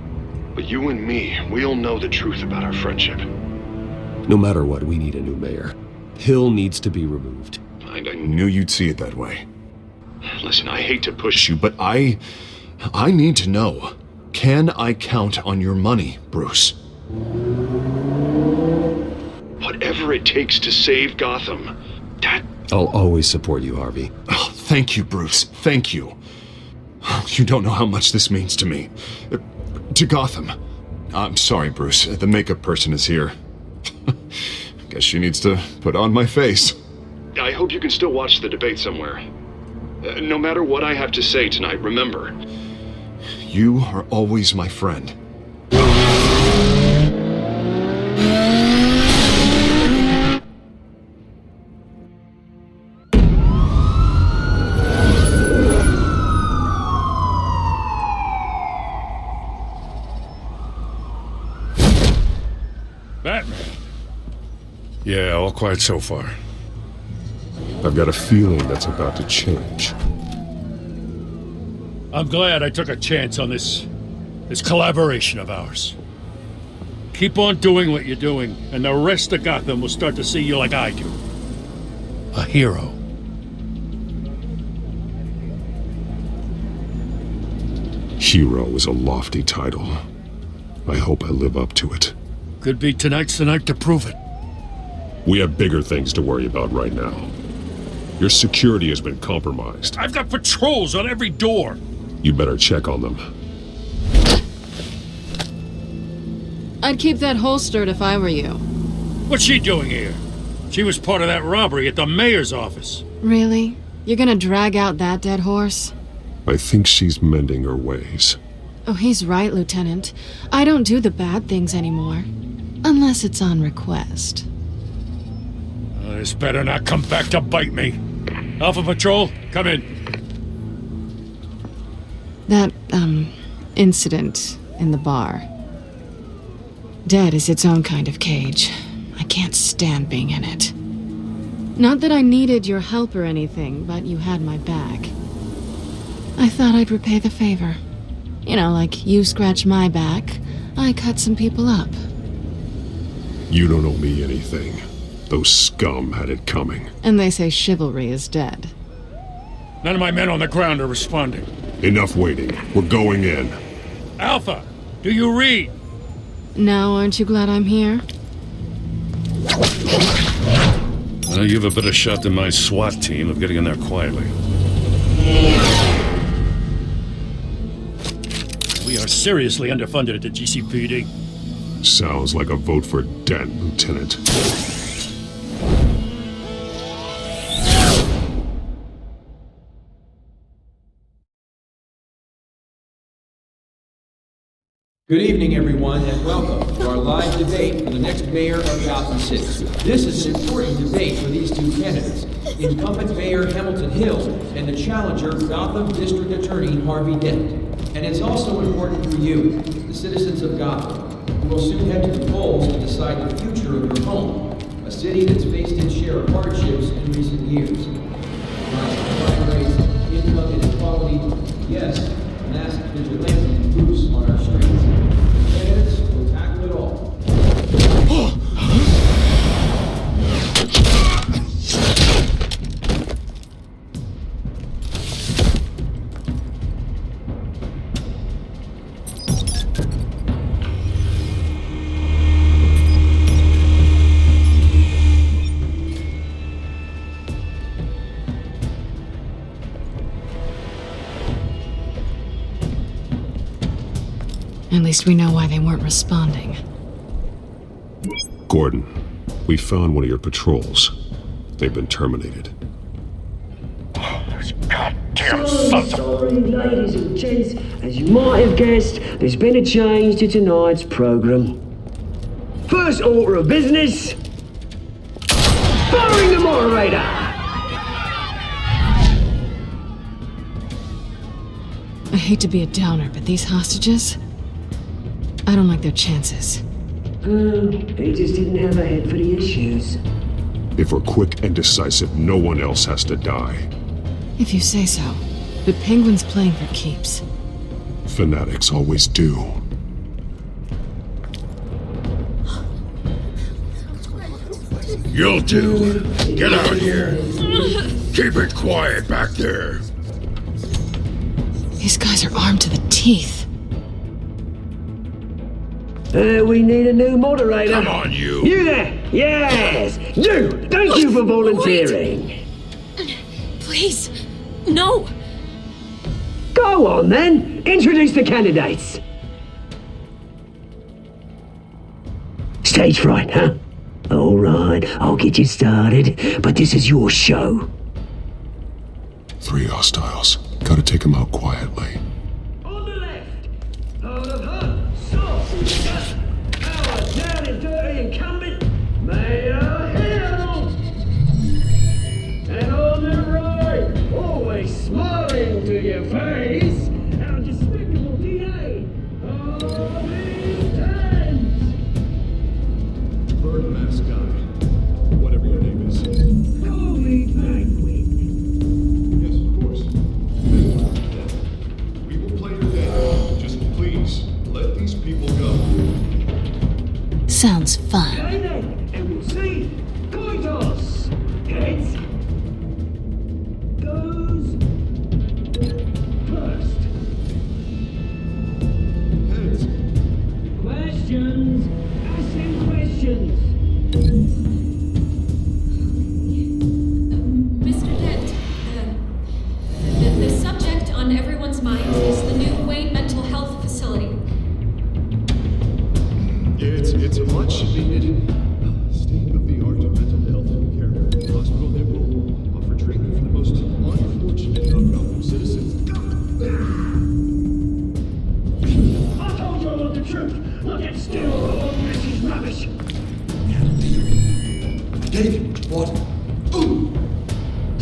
but you and me, we'll know the truth about our friendship. No matter what, we need a new mayor. Hill needs to be removed. I knew you'd see it that way. Listen, I hate to push you, but I need to know. Can I count on your money, Bruce? Whatever it takes to save Gotham. I'll always support you, Harvey. Oh, thank you, Bruce. Thank you. You don't know how much this means to me. To Gotham. I'm sorry, Bruce. The makeup person is here. Guess she needs to put on my face. I hope you can still watch the debate somewhere. No matter what I have to say tonight, remember, you are always my friend. Batman. Yeah, all quiet so far. I've got a feeling that's about to change. I'm glad I took a chance on this collaboration of ours. Keep on doing what you're doing, and the rest of Gotham will start to see you like I do. A hero. Hero is a lofty title. I hope I live up to it. Could be tonight's the night to prove it. We have bigger things to worry about right now. Your security has been compromised. I've got patrols on every door. You better check on them. I'd keep that holstered if I were you. What's she doing here? She was part of that robbery at the mayor's office. Really? You're gonna drag out that dead horse? I think she's mending her ways. Oh, he's right, Lieutenant. I don't do the bad things anymore. Unless it's on request. This better not come back to bite me. Alpha Patrol, come in. That, incident in the bar. Dead is its own kind of cage. I can't stand being in it. Not that I needed your help or anything, but you had my back. I thought I'd repay the favor. You know, like you scratch my back, I cut some people up. You don't owe me anything. Those scum had it coming. And they say chivalry is dead. None of my men on the ground are responding. Enough waiting. We're going in. Alpha, do you read? Now, aren't you glad I'm here? Well, you have a better shot than my SWAT team of getting in there quietly. We are seriously underfunded at the GCPD. Sounds like a vote for Dent, Lieutenant. Good evening, everyone, and welcome to our live debate for the next mayor of Gotham City. This is an important debate for these two candidates, incumbent Mayor Hamilton Hill and the challenger, Gotham District Attorney Harvey Dent. And it's also important for you, the citizens of Gotham, who will soon head to the polls to decide the future of your home, a city that's faced its share of hardships in recent years. Crime rates, income inequality, yes, masked vigilante loose on our streets. Candidates will tackle it all. At least we know why they weren't responding. Gordon, we found one of your patrols. They've been terminated. Goddamn sons of... Sorry, ladies and gents. As you might have guessed, there's been a change to tonight's program. First order of business... firing the moderator! I hate to be a downer, but these hostages... I don't like their chances. They just didn't have a head for the issues. If we're quick and decisive, no one else has to die. If you say so. But Penguin's playing for keeps. Fanatics always do. You'll do. Get out here. Keep it quiet back there. These guys are armed to the teeth. We need a new moderator. Come on, you. You there! Yes! You! Thank you for volunteering. Wait. Please. No. Go on, then. Introduce the candidates. Stage fright, huh? All right, I'll get you started, but this is your show. 3 hostiles. Gotta take them out quietly. On the left, out of her, soft, our down and dirty incumbent, Mayor Hill. And on the right, always smiling to your face, our despicable DA, Harvey Dent. Bird mask guy. Whatever your name is. Call me Penguin. Yes, of course. We will play your game. Just please, let these people go. Sounds fun. Okay then, and we'll see. Coin toss. Heads. Goes.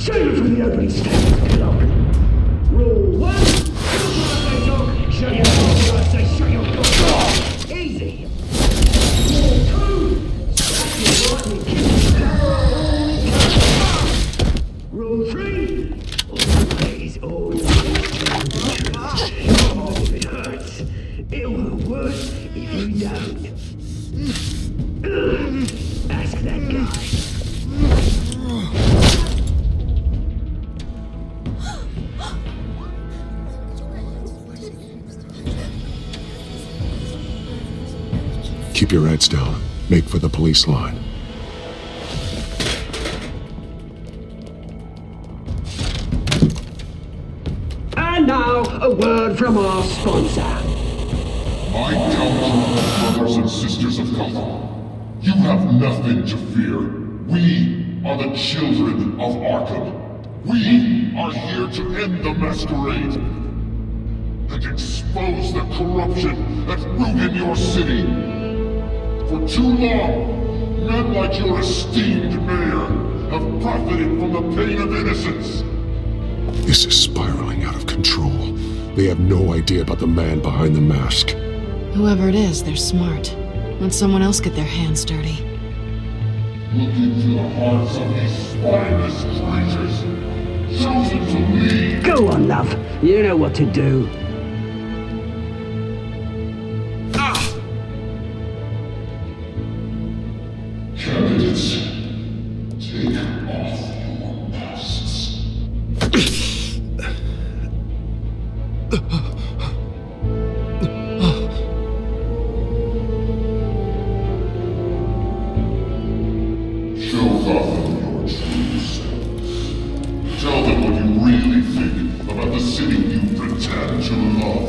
Save it for the opening statement, clock. Rule 1. Shut your mouth, I say shut your mouth. Easy. Rule 3. Always tell the truth. Oh, it hurts. It will be worse if you don't. Ask that guy. Keep your heads down. Make for the police line. And now, a word from our sponsor. My country, brothers and sisters of color, you have nothing to fear. We are the children of Arkham. We are here to end the masquerade and expose the corruption that ruined your city. For too long, men like your esteemed mayor have profited from the pain of innocence. This is spiraling out of control. They have no idea about the man behind the mask. Whoever it is, they're smart. Let someone else get their hands dirty. Look into the hearts of these spineless creatures, chosen to lead. Go on, love. You know what to do. Candidates, take off your masks. Show Gotham your true self. Tell them what you really think about the city you pretend to love.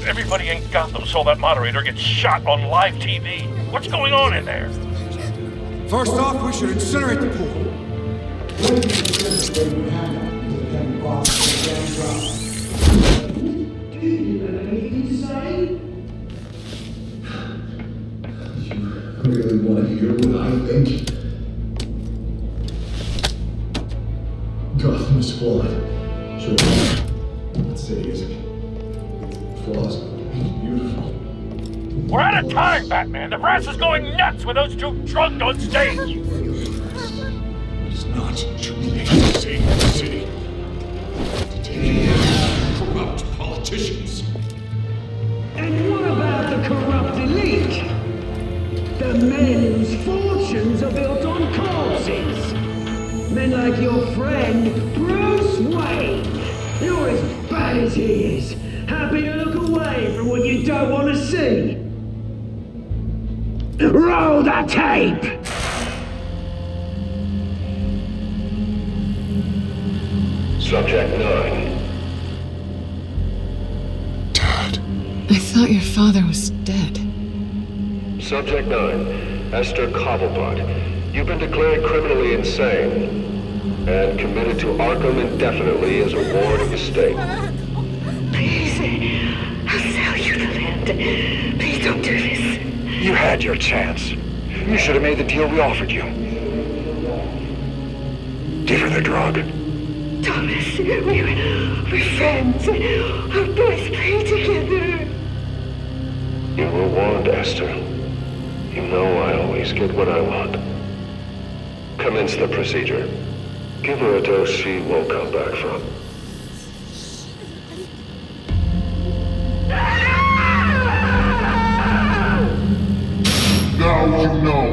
Everybody in Gotham saw that moderator get shot on live TV. What's going on in there? First off, we should incinerate the pool. Really want to hear what I think? Gotham is flawed. Sure. That city isn't. Flaws. Beautiful. We're out of time, Batman. The press is going nuts with those two drunk on stage. It's not to save the city. To take corrupt politicians. And what about the corrupt elite? The men whose fortunes are built on corpses. Men like your friend, Bruce Wayne. You're as bad as he is. Happy to look away from what you don't want to see. Roll the tape! Subject 9. I thought your father was dead. Subject 9. Esther Cobblepot. You've been declared criminally insane and committed to Arkham indefinitely as a ward of the state. Please, I'll sell you the land. Please don't do this. You had your chance. You should have made the deal we offered you. Give her the drug. Thomas, we're friends. Our boys play together. You were warned, Esther. You know I always get what I want. Commence the procedure. Give her a dose she won't come back from. Now you know.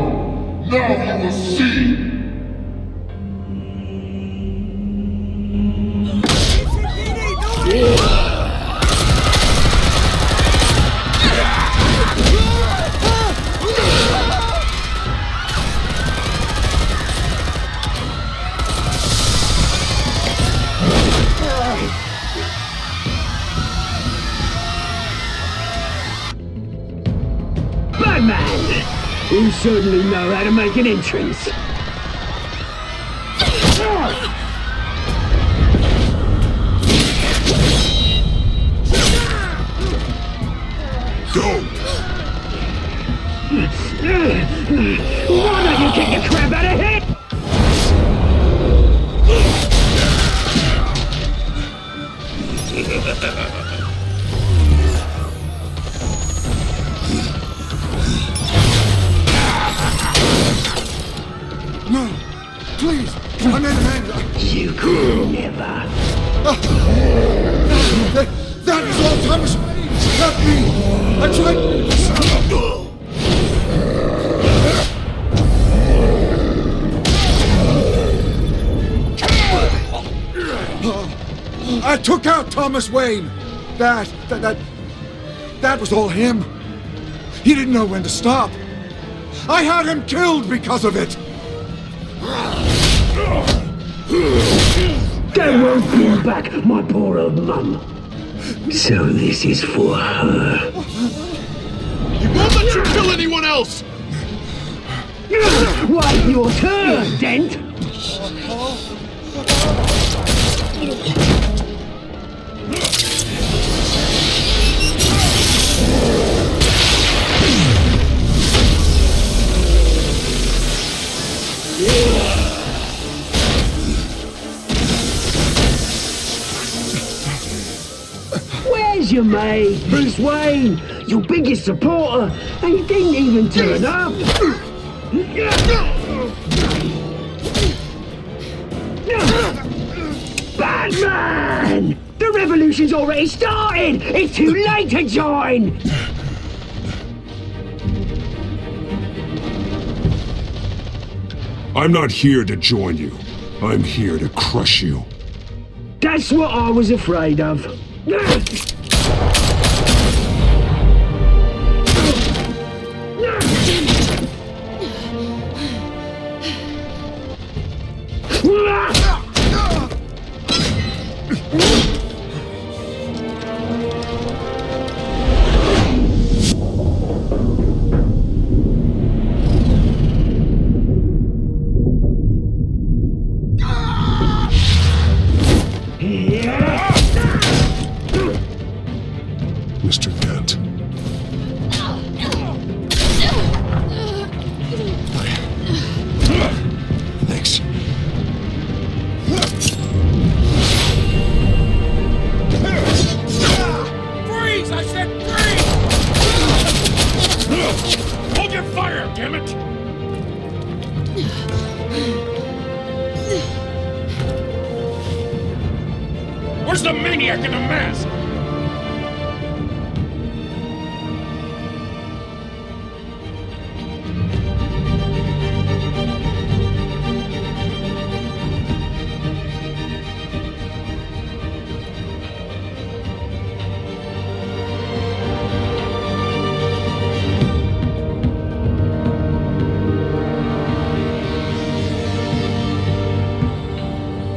Now you will see. Batman! You certainly know how to make an entrance. Go! Why don't you kick the crap out of him? Please! I made amends! You could never. That was all Thomas Wayne! Not me! I tried... I took out Thomas Wayne! That was all him. He didn't know when to stop. I had him killed because of it! That won't bring back my poor old mum. So this is for her. He won't let you kill anyone else! Wait your turn, Dent! Where's your mate, Bruce Wayne? Your biggest supporter, and you didn't even turn up. Batman! The revolution's already started! It's too late to join! I'm not here to join you. I'm here to crush you. That's what I was afraid of. Mr. Dent. Thanks. Freeze! I said freeze! Hold your fire, damn it! Where's the maniac in the mask?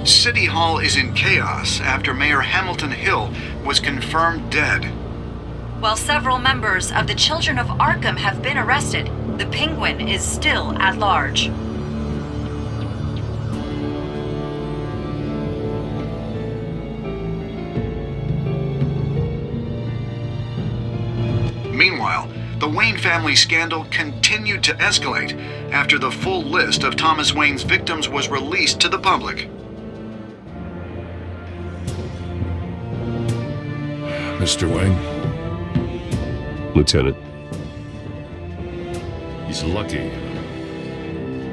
City Hall is in chaos after Mayor Hamilton Hill was confirmed dead. While several members of the Children of Arkham have been arrested, the Penguin is still at large. Meanwhile, the Wayne family scandal continued to escalate after the full list of Thomas Wayne's victims was released to the public. Mr. Wayne? Lieutenant. He's lucky.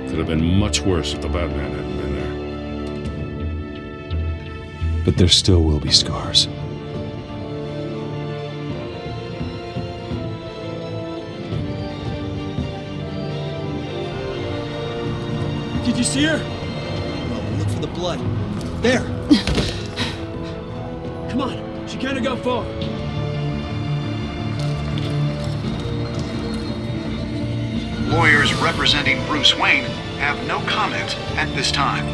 Could have been much worse if the Batman hadn't been there. But there still will be scars. Did you see her? No, look for the blood. There! Come on, she can't have gone far. Lawyers representing Bruce Wayne have no comment at this time.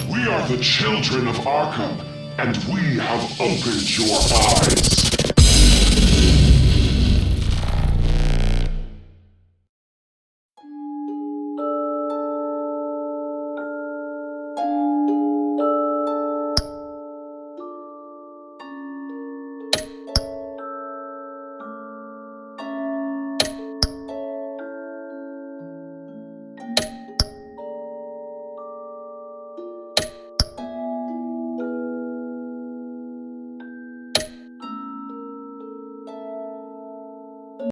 We are the children of Arkham, and we have opened your eyes.